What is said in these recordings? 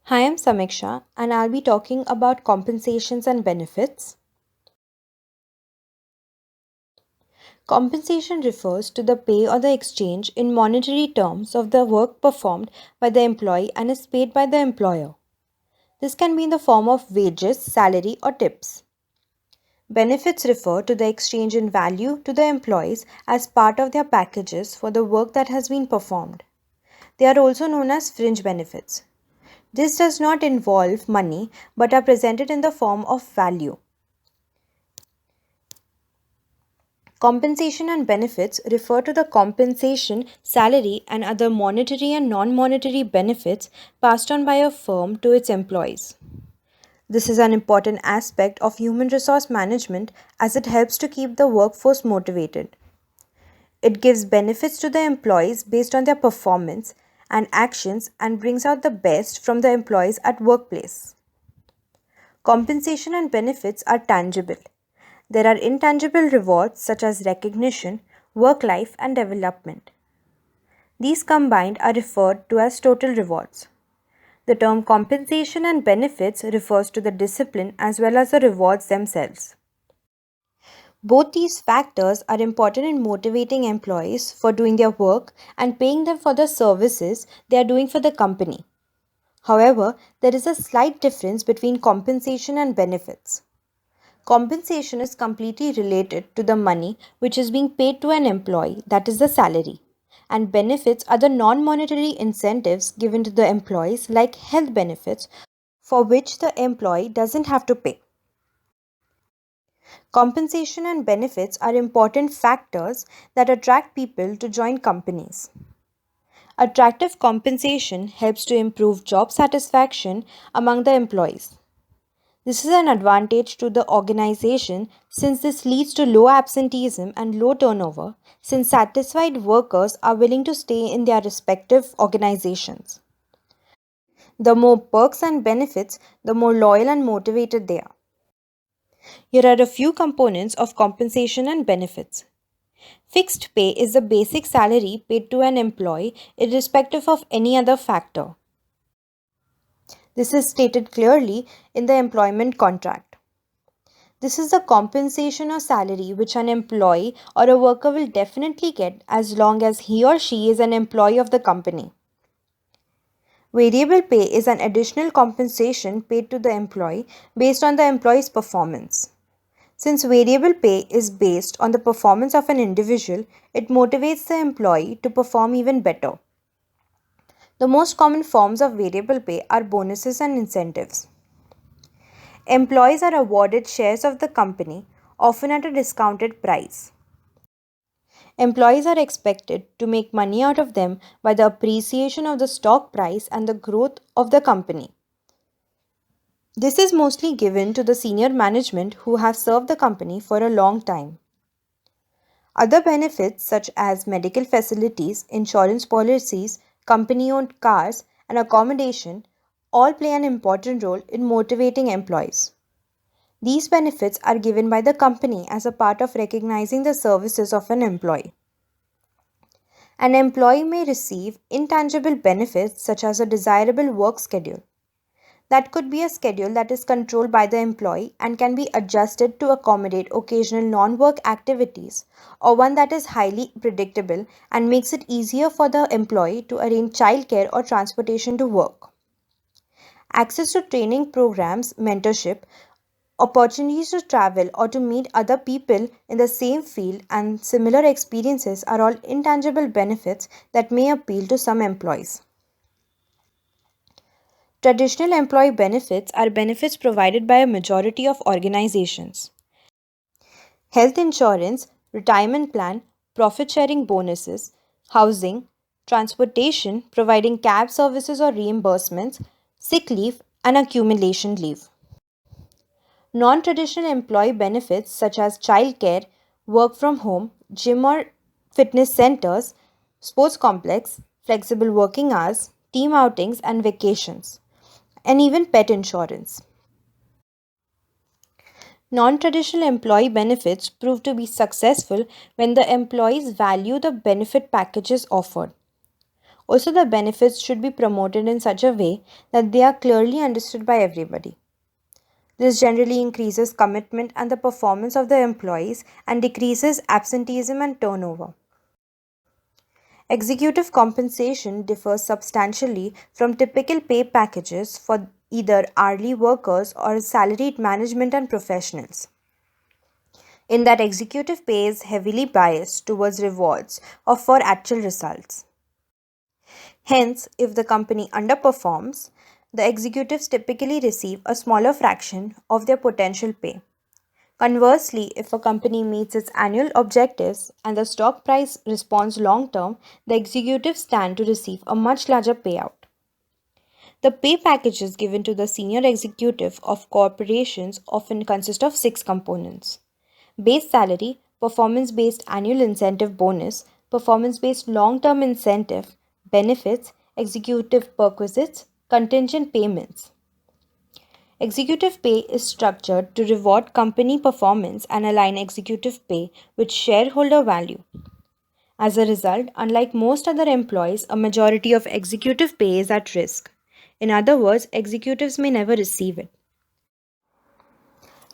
Hi, I'm Samiksha, and I'll be talking about compensations and benefits. Compensation refers to the pay or the exchange in monetary terms of the work performed by the employee and is paid by the employer. This can be in the form of wages, salary, or tips. Benefits refer to the exchange in value to the employees as part of their packages for the work that has been performed. They are also known as fringe benefits. This does not involve money but are presented in the form of value. Compensation and benefits refer to the compensation, salary, and other monetary and non monetary benefits passed on by a firm to its employees. This is an important aspect of human resource management as it helps to keep the workforce motivated. It gives benefits to the employees based on their performance and actions and brings out the best from the employees at workplace. Compensation and benefits are tangible. There are intangible rewards such as recognition, work life, and development. These combined are referred to as total rewards. The term compensation and benefits refers to the discipline as well as the rewards themselves. Both these factors are important in motivating employees for doing their work and paying them for the services they are doing for the company. However, there is a slight difference between compensation and benefits. Compensation is completely related to the money which is being paid to an employee, that is the salary. And benefits are the non monetary incentives given to the employees, like health benefits, for which the employee doesn't have to pay. Compensation and benefits are important factors that attract people to join companies. Attractive compensation helps to improve job satisfaction among the employees. This is an advantage to the organization since this leads to low absenteeism and low turnover, since satisfied workers are willing to stay in their respective organizations. The more perks and benefits, the more loyal and motivated they are. Here are a few components of compensation and benefits. Fixed pay is the basic salary paid to an employee irrespective of any other factor. This is stated clearly in the employment contract. This is the compensation or salary which an employee or a worker will definitely get as long as he or she is an employee of the company. Variable pay is an additional compensation paid to the employee based on the employee's performance. Since variable pay is based on the performance of an individual, it motivates the employee to perform even better. The most common forms of variable pay are bonuses and incentives. Employees are awarded shares of the company, often at a discounted price. Employees are expected to make money out of them by the appreciation of the stock price and the growth of the company. This is mostly given to the senior management who have served the company for a long time. Other benefits, such as medical facilities, insurance policies, company owned cars, and accommodation, all play an important role in motivating employees. These benefits are given by the company as a part of recognizing the services of an employee. An employee may receive intangible benefits such as a desirable work schedule. That could be a schedule that is controlled by the employee and can be adjusted to accommodate occasional non work activities, or one that is highly predictable and makes it easier for the employee to arrange childcare or transportation to work. Access to training programs, mentorship, opportunities to travel or to meet other people in the same field, and similar experiences are all intangible benefits that may appeal to some employees. Traditional employee benefits are benefits provided by a majority of organizations. Health insurance, retirement plan, profit sharing bonuses, housing, transportation, providing cab services or reimbursements, sick leave, and accumulation leave. Non traditional employee benefits such as childcare, work from home, gym or fitness centers, sports complex, flexible working hours, team outings and vacations, and even pet insurance. Non traditional employee benefits prove to be successful when the employees value the benefit packages offered. Also, the benefits should be promoted in such a way that they are clearly understood by everybody. This generally increases commitment and the performance of the employees and decreases absenteeism and turnover. Executive compensation differs substantially from typical pay packages for either hourly workers or salaried management and professionals, in that executive pay is heavily biased towards rewards or for actual results. Hence, if the company underperforms, the executives typically receive a smaller fraction of their potential pay. Conversely, if a company meets its annual objectives and the stock price responds long term, the executives stand to receive a much larger payout. The pay packages given to the senior executive of corporations often consist of six components: base salary, performance based annual incentive bonus, performance based long term incentive, benefits, executive perquisites, contingent payments. Executive pay is structured to reward company performance and align executive pay with shareholder value. As a result, unlike most other employees, a majority of executive pay is at risk. In other words, executives may never receive it.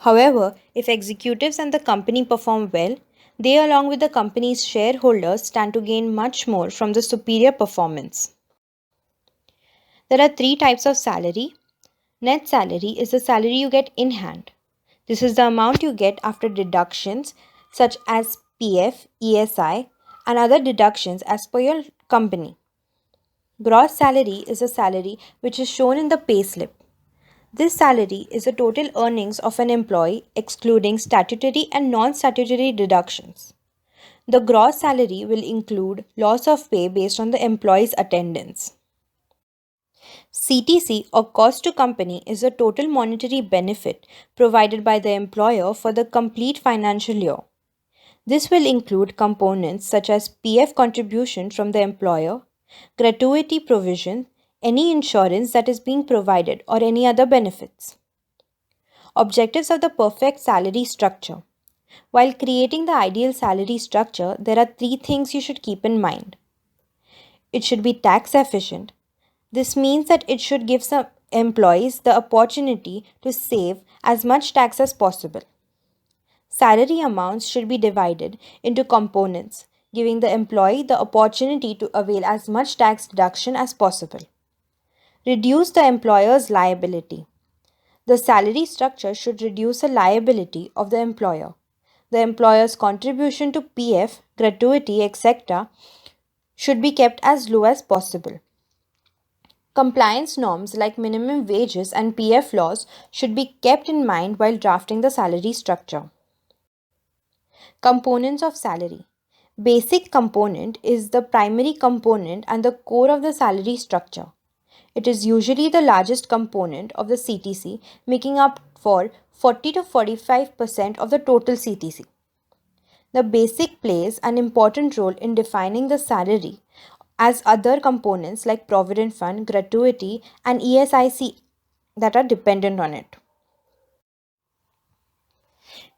However, if executives and the company perform well, they, along with the company's shareholders, stand to gain much more from the superior performance. There are three types of salary. Net salary is the salary you get in hand. This is the amount you get after deductions such as PF, ESI, and other deductions as per your company. Gross salary is a salary which is shown in the payslip. This salary is the total earnings of an employee excluding statutory and non statutory deductions. The gross salary will include loss of pay based on the employee's attendance. CTC or cost to company is a total monetary benefit provided by the employer for the complete financial year. This will include components such as PF contribution from the employer, gratuity provision, any insurance that is being provided, or any other benefits. Objectives of the perfect salary structure. While creating the ideal salary structure, there are three things you should keep in mind. It should be tax efficient. This means that it should give some employees the opportunity to save as much tax as possible. Salary amounts should be divided into components, giving the employee the opportunity to avail as much tax deduction as possible. Reduce the employer's liability. The salary structure should reduce the liability of the employer. The employer's contribution to PF, gratuity, etc. should be kept as low as possible. Compliance norms like minimum wages and PF laws should be kept in mind while drafting the salary structure. Components of salary. Basic component is the primary component and the core of the salary structure. It is usually the largest component of the CTC, making up for 40 to 45% of the total CTC. The basic plays an important role in defining the salary, as other components like provident fund, gratuity, and ESIC that are dependent on it.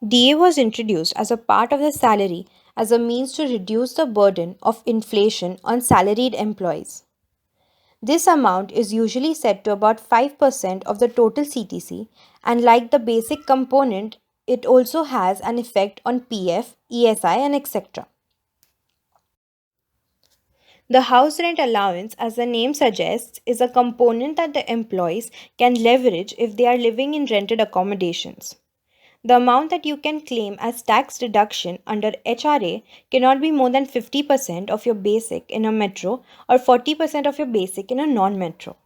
DA was introduced as a part of the salary as a means to reduce the burden of inflation on salaried employees. This amount is usually set to about 5% of the total CTC, and like the basic component, it also has an effect on PF, ESI, and etc. The house rent allowance, as the name suggests, is a component that the employees can leverage if they are living in rented accommodations. The amount that you can claim as tax deduction under HRA cannot be more than 50% of your basic in a metro or 40% of your basic in a non metro.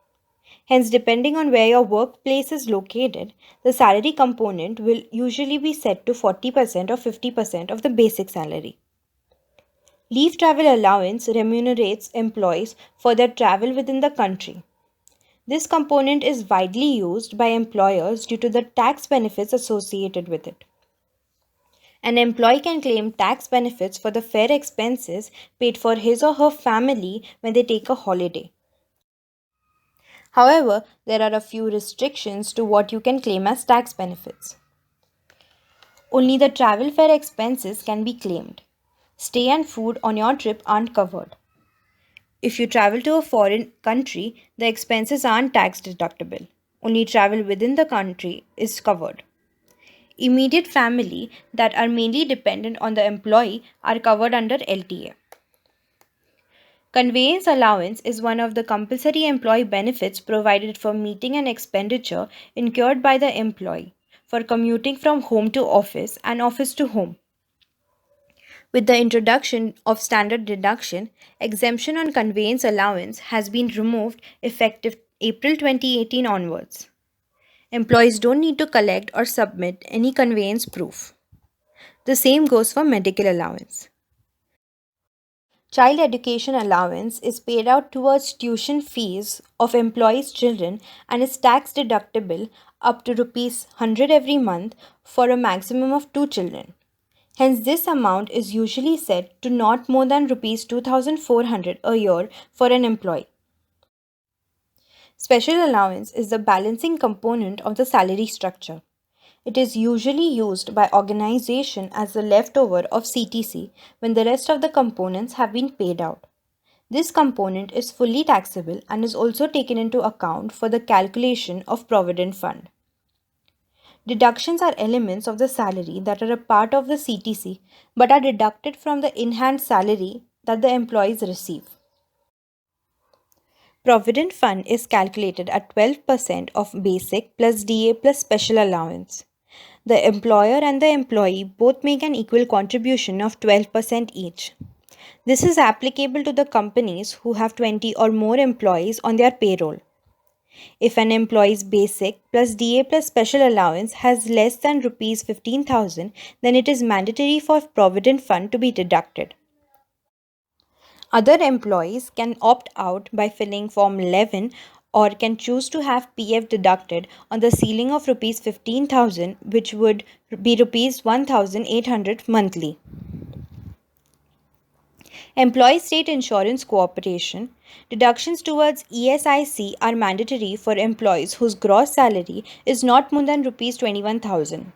Hence, depending on where your workplace is located, the salary component will usually be set to 40% or 50% of the basic salary. Leave travel allowance remunerates employees for their travel within the country. This component is widely used by employers due to the tax benefits associated with it. An employee can claim tax benefits for the fare expenses paid for his or her family when they take a holiday. However, there are a few restrictions to what you can claim as tax benefits. Only the travel fare expenses can be claimed. Stay and food on your trip aren't covered. If you travel to a foreign country, the expenses aren't tax deductible. Only travel within the country is covered. Immediate family that are mainly dependent on the employee are covered under LTA. Conveyance allowance is one of the compulsory employee benefits provided for meeting an expenditure incurred by the employee for commuting from home to office and office to home. With the introduction of standard deduction, exemption on conveyance allowance has been removed effective April 2018 onwards. Employees don't need to collect or submit any conveyance proof. The same goes for medical allowance. Child education allowance is paid out towards tuition fees of employees' children and is tax deductible up to rupees 100 every month for a maximum of 2 children. Hence, this amount is usually set to not more than rupees 2400 a year for an employee. Special allowance is the balancing component of the salary structure. It is usually used by organization as a leftover of CTC when the rest of the components have been paid out. This component is fully taxable and is also taken into account for the calculation of provident fund. Deductions are elements of the salary that are a part of the CTC but are deducted from the in-hand salary that the employees receive. Provident fund is calculated at 12% of basic plus DA plus special allowance. The employer and the employee both make an equal contribution of 12% each. This is applicable to the companies who have 20 or more employees on their payroll. If an employee's basic plus DA plus special allowance has less than rupees 15,000, then it is mandatory for Provident Fund to be deducted. Other employees can opt out by filling Form 11 or can choose to have PF deducted on the ceiling of rupees 15,000, which would be rupees 1,800 monthly. Employee State Insurance Cooperation. Deductions towards ESIC are mandatory for employees whose gross salary is not more than rupees 21,000.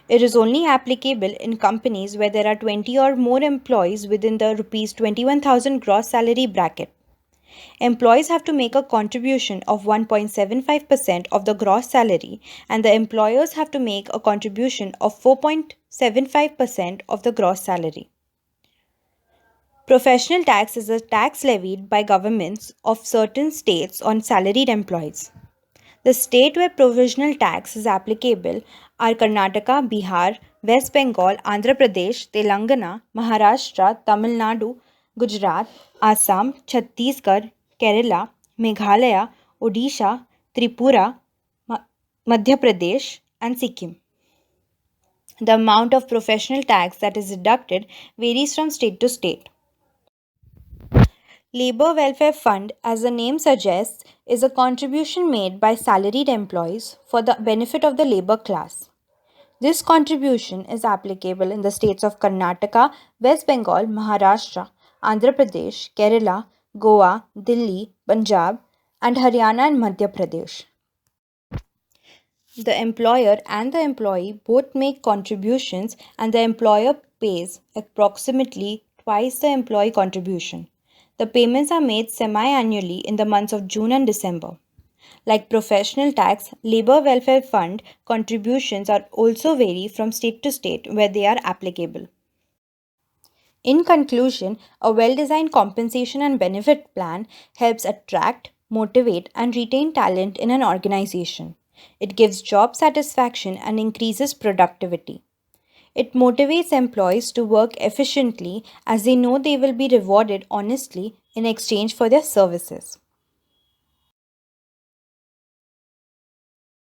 It is only applicable in companies where there are 20 or more employees within the rupees 21,000 gross salary bracket. Employees have to make a contribution of 1.75% of the gross salary, and the employers have to make a contribution of 4.75% of the gross salary. Professional tax is a tax levied by governments of certain states on salaried employees. The state where provisional tax is applicable are Karnataka, Bihar, West Bengal, Andhra Pradesh, Telangana, Maharashtra, Tamil Nadu, Gujarat, Assam, Chhattisgarh, Kerala, Meghalaya, Odisha, Tripura, Madhya Pradesh, and Sikkim. The amount of professional tax that is deducted varies from state to state. Labor Welfare Fund, as the name suggests, is a contribution made by salaried employees for the benefit of the labor class. This contribution is applicable in the states of Karnataka, West Bengal, Maharashtra, Andhra Pradesh, Kerala, Goa, Delhi, Punjab, and Haryana and Madhya Pradesh. The employer and the employee both make contributions, and the employer pays approximately twice the employee contribution. The payments are made semi-annually in the months of June and December. Like professional tax, Labor Welfare Fund contributions are also vary from state to state where they are applicable. In conclusion, a well-designed compensation and benefit plan helps attract, motivate, and retain talent in an organization. It gives job satisfaction and increases productivity. It motivates employees to work efficiently as they know they will be rewarded honestly in exchange for their services.